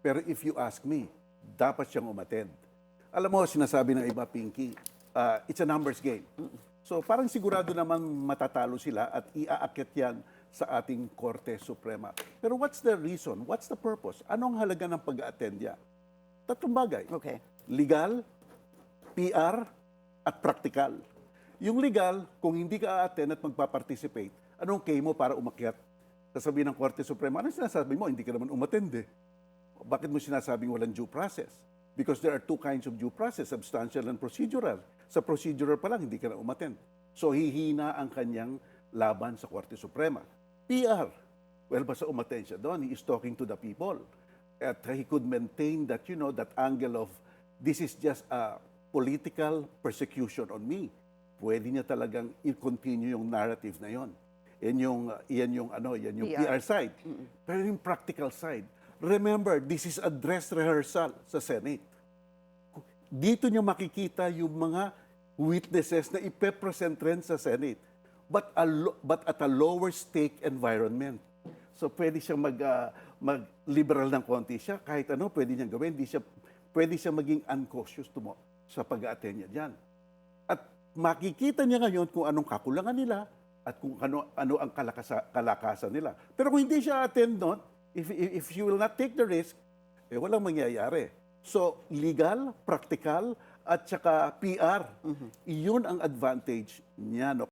Pero if you ask me, dapat siyang umattend. Alam mo, sinasabi ng iba, Pinky, it's a numbers game. So parang sigurado naman matatalo sila at iaakit yan sa ating Korte Suprema. Pero what's the reason? What's the purpose? Anong halaga ng pag-attend niya? Tatlong bagay. Okay. Legal, PR, at practical. Yung legal, kung hindi ka a-attend at magpa-participate, anong kay mo para umakyat? Sasabihin ng Korte Suprema, anong sinasabi mo? Hindi ka naman umattend eh. Bakit mo sinasabing walang due process? Because there are two kinds of due process, substantial and procedural. Sa procedural pa lang, hindi ka na umattend. So hihina ang kanyang laban sa Korte Suprema. PR, well, basta umattend siya doon, he is talking to the people. At he could maintain that, you know, that angle of, this is just a political persecution on me. Pwede niya talagang i-continue yung narrative na yon. Yan yung PR side. Pero yung practical side, remember, this is a dress rehearsal sa Senate. Dito niyo makikita yung mga witnesses na ipepresent rin sa Senate. But at a lower stake environment. So pwede siyang mag-liberal ng konti siya. Kahit ano, pwede niyang gawin. Pwede siya maging uncautious sa pag-attend niya dyan. At makikita niya ngayon kung anong kakulangan nila at kung ano ang kalakasan nila. Pero kung hindi siya attend doon, if you will not take the risk, walang mangyayari. So, legal, practical, at saka PR, iyon ang advantage niya. No?